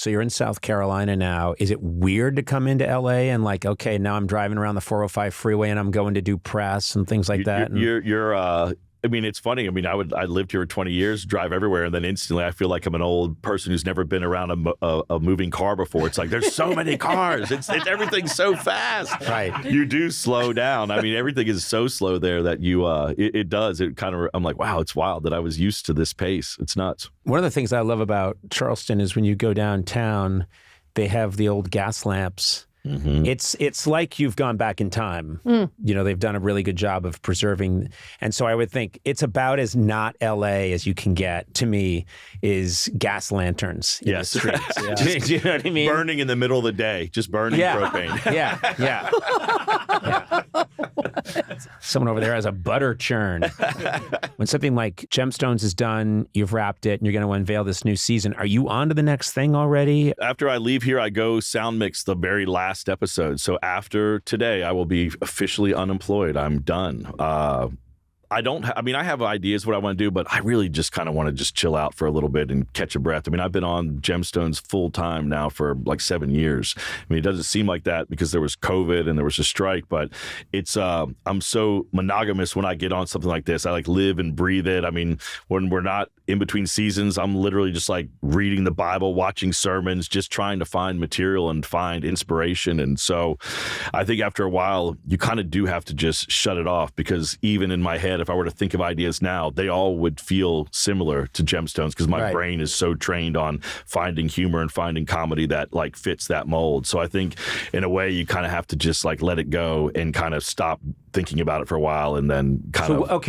So you're in South Carolina now. Is it weird to come into LA and like, okay, now I'm driving around the 405 freeway and I'm going to do press and things like that? I mean, it's funny. I mean, I lived here 20 years, drive everywhere, and then instantly I feel like I'm an old person who's never been around a moving car before. It's like there's so many cars. It's everything's so fast. Right. You do slow down. I mean, everything is so slow there that it does. It kind of. I'm like, wow, it's wild that I was used to this pace. It's nuts. One of the things I love about Charleston is when you go downtown, they have the old gas lamps. Mm-hmm. It's like you've gone back in time. You know, they've done a really good job of preserving. And so I would think it's about as not LA as you can get, to me, is gas lanterns in the streets. Yeah. Do you know what I mean? Burning in the middle of the day, just burning propane. Yeah. Someone over there has a butter churn. When something like Gemstones is done, you've wrapped it, and you're going to unveil this new season, are you on to the next thing already? After I leave here, I go sound mix the very last episode. So after today, I will be officially unemployed. I'm done. I have ideas what I want to do, but I really just kind of want to just chill out for a little bit and catch a breath. I mean, I've been on Gemstones full time now for like 7 years. I mean, it doesn't seem like that because there was COVID and there was a strike, but it's, I'm so monogamous when I get on something like this. I like live and breathe it. I mean, when we're not in between seasons, I'm literally just like reading the Bible, watching sermons, just trying to find material and find inspiration. And so I think after a while, you kind of do have to just shut it off, because even in my head, if I were to think of ideas now, they all would feel similar to Gemstones, because my brain is so trained on finding humor and finding comedy that like fits that mold. So I think in a way you kind of have to just like let it go and kind of stop thinking about it for a while, and then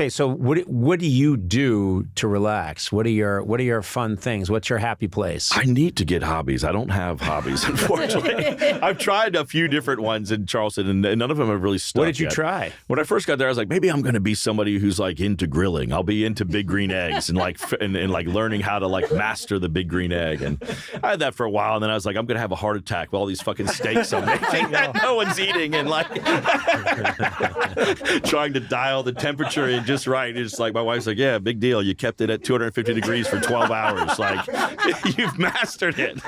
So what do you do to relax? What are your fun things? What's your happy place? I need to get hobbies. I don't have hobbies, unfortunately. I've tried a few different ones in Charleston, and none of them have really stuck. What did you try? When I first got there, I was like, maybe I'm going to be somebody who's like into grilling. I'll be into big green eggs and like and like learning how to like master the big green egg. And I had that for a while, and then I was like, I'm going to have a heart attack with all these fucking steaks I'm making that no one's eating, and like trying to dial the temperature in just right. It's like my wife's like, yeah, big deal. You kept it at 250 degrees for 12 hours. Like, you've mastered it.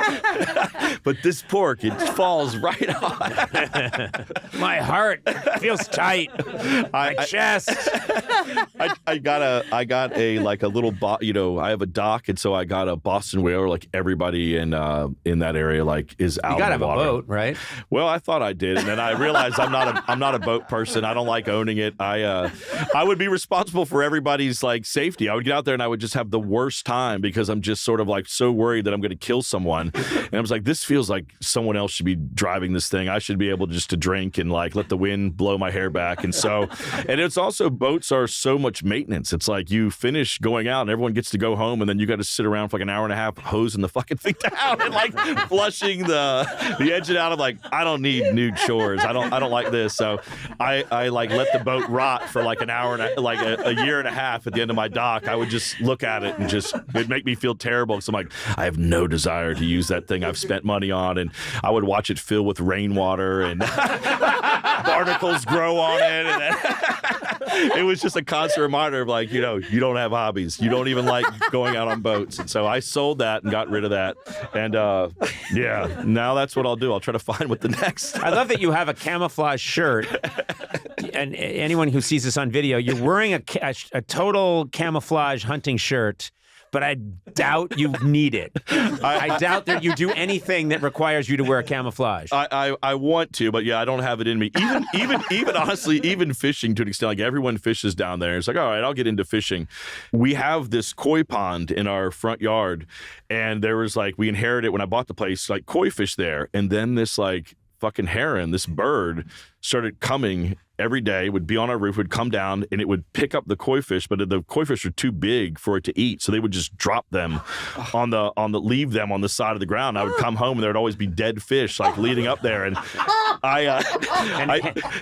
But this pork, it falls right on. My heart feels tight. My chest. I got a like a little I have a dock, and so I got a Boston whaler. Like everybody in that area like is out. You gotta in the have water. a boat, right? Well, I thought I did, and then I realized I'm not a boat person. I don't like owning it. I would be responsible for everybody's like safety. I would get out there and I would just have the worst time because I'm just sort of like so worried that I'm going to kill someone. And I was like, this feels like someone else should be driving this thing. I should be able to drink and like let the wind blow my hair back. And so, and it's also, boats are so much maintenance. It's like you finish going out and everyone gets to go home, and then you got to sit around for like an hour and a half hosing the fucking thing down and like flushing the engine out. of like, I don't need new chores. I don't like this. So I like let the boat rot for like an hour and a year and a half at the end of my dock. I would just look at it and it'd make me feel terrible. So I'm like, I have no desire to use that thing I've spent money on. And I would watch it fill with rainwater and barnacles grow on it. And it was just a constant reminder of like, you don't have hobbies. You don't even like going out on boats. And so I sold that and got rid of that. And now that's what I'll do. I'll try to find what the next. I love that you have a camouflage shirt. And anyone who sees this on video, you're wearing a total camouflage hunting shirt, but I doubt you need it. I doubt that you do anything that requires you to wear camouflage. I want to, but yeah, I don't have it in me. Even honestly, even fishing to an extent, like everyone fishes down there. It's like, all right, I'll get into fishing. We have this koi pond in our front yard, and there was like, we inherited when I bought the place, like koi fish there. And then this like fucking heron, this bird started coming every day, would be on our roof, would come down, and it would pick up the koi fish, but the koi fish are too big for it to eat, so they would just drop them leave them on the side of the ground. I would come home, and there would always be dead fish like leading up there, and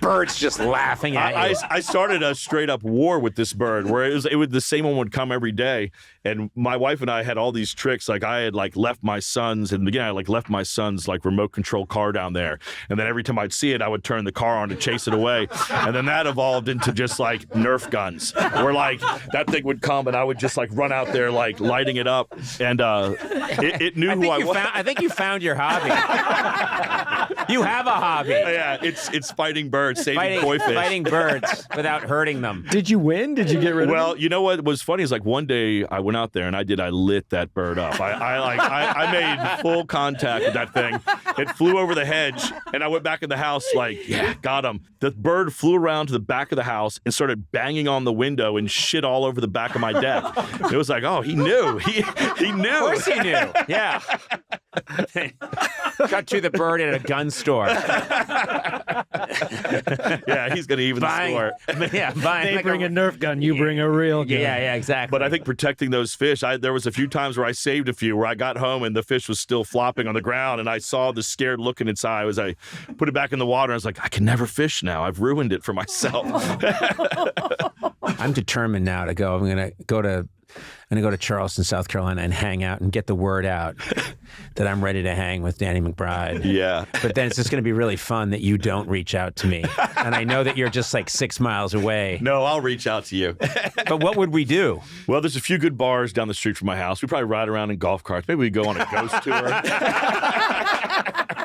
birds just laughing at you. I started a straight up war with this bird, where it would the same one would come every day, and my wife and I had all these tricks. Like I had like left my son's, and again I like left my son's like remote control car down there, and then every time I'd see it, I would turn the car on to chase it away. And then that evolved into just like Nerf guns, where like that thing would come and I would just like run out there like lighting it up, and it knew who I was. I think you found your hobby. You have a hobby. Yeah, it's fighting birds, saving koi fish. Fighting birds without hurting them. Did you win? Did you get rid of Well, you know what was funny is like one day I went out there and I lit that bird up. I made full contact with that thing. It flew over the hedge and I went back in the house like, yeah, got him. The bird flew around to the back of the house and started banging on the window and shit all over the back of my deck. It was like, oh, he knew. He knew. Of course he knew. Yeah. Got to the bird at a gun store. Yeah, he's going to even the score. Yeah, They bring a Nerf gun, you bring a real gun. Yeah, exactly. But I think protecting those fish, there was a few times where I saved a few where I got home and the fish was still flopping on the ground and I saw the scared look in its eye as I put it back in the water. I was like, I can never fish now. I've ruined it for myself. I'm determined now to go. I'm going to go to Charleston, South Carolina, and hang out and get the word out that I'm ready to hang with Danny McBride. Yeah. But then it's just going to be really fun that you don't reach out to me. And I know that you're just like 6 miles away. No, I'll reach out to you. But what would we do? Well, there's a few good bars down the street from my house. We probably ride around in golf carts. Maybe we go on a ghost tour.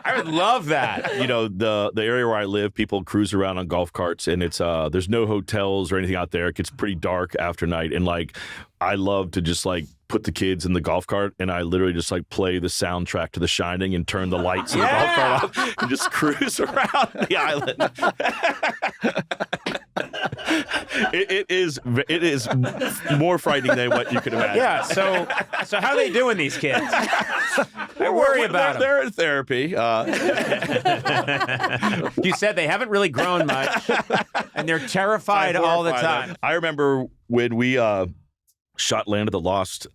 I would love that. You know, the area where I live, people cruise around on golf carts, and it's there's no hotels or anything out there. It gets pretty dark after night, and like I love to just like put the kids in the golf cart, and I literally just like play the soundtrack to The Shining and turn the lights in the golf cart off and just cruise around the island. It is more frightening than what you could imagine. Yeah. So how are they doing, these kids? I worry about them. They're in therapy. You said they haven't really grown much, and they're terrified all the time. I remember when we shot Land of the Lost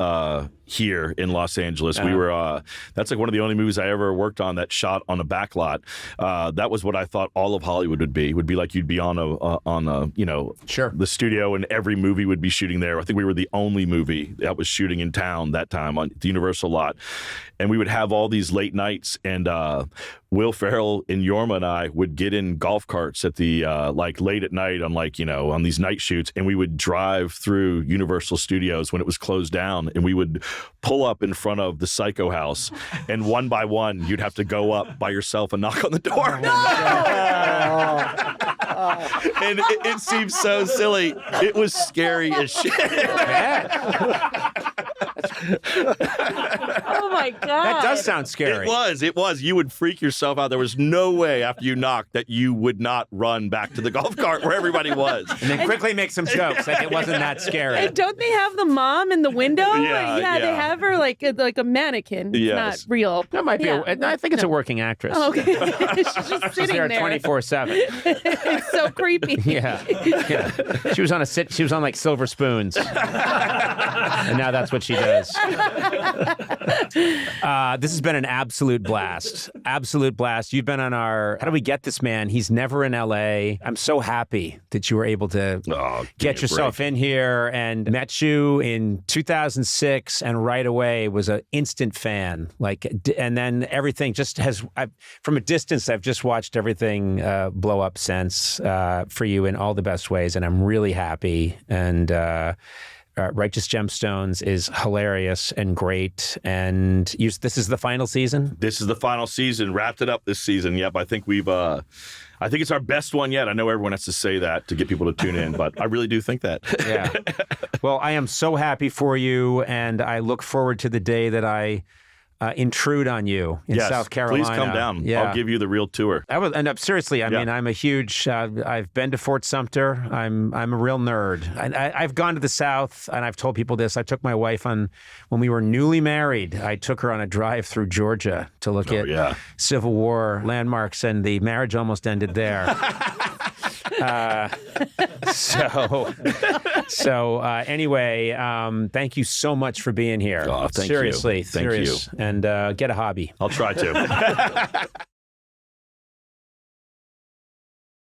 here in Los Angeles. We were that's like one of the only movies I ever worked on that shot on a back lot. That was what I thought all of Hollywood would be. It would be like you'd be on a you know, sure, the studio, and every movie would be shooting there. I think we were the only movie that was shooting in town that time on the Universal lot. And we would have all these late nights, and Will Ferrell and Yorma and I would get in golf carts at the like late at night on like, you know, on these night shoots, and we would drive through Universal Studios when it was closed down, and we would pull up in front of the Psycho House, and one by one you'd have to go up by yourself and knock on the door. And it seems so silly. It was scary as shit. Oh my God. That does sound scary. It was. You would freak yourself out. There was no way after you knocked that you would not run back to the golf cart where everybody was. And then quickly make some jokes like it wasn't that scary. And don't they have the mom in the window? Yeah. They have her like a mannequin. It's not real. That might be. I think it's a working actress. Oh, okay. She's just sitting there there 24/7. It's so creepy. Yeah. She was on She was on like Silver Spoons, and now that's what she does. This has been an absolute blast. Absolute blast. You've been on our. How do we get this man? He's never in LA. I'm so happy that you were able to get yourself in here, and met you in 2006, and right away was an instant fan. Like, and then everything just has. From a distance, I've just watched everything blow up since for you in all the best ways, and I'm really happy. And Righteous Gemstones is hilarious and great. And this is the final season? This is the final season. Wrapped it up this season. Yep. I think we've. I think it's our best one yet. I know everyone has to say that to get people to tune in, but I really do think that. Yeah. Well, I am so happy for you, and I look forward to the day that I intrude on you in South Carolina. Please come down. Yeah. I'll give you the real tour. Seriously, I mean, I'm a huge. I've been to Fort Sumter. I'm a real nerd. I've gone to the South, and I've told people this. I took my wife when we were newly married. I took her on a drive through Georgia to look at Civil War landmarks, and the marriage almost ended there. Anyway, thank you so much for being here. Oh, thank Seriously, you. Thank you. And get a hobby. I'll try to.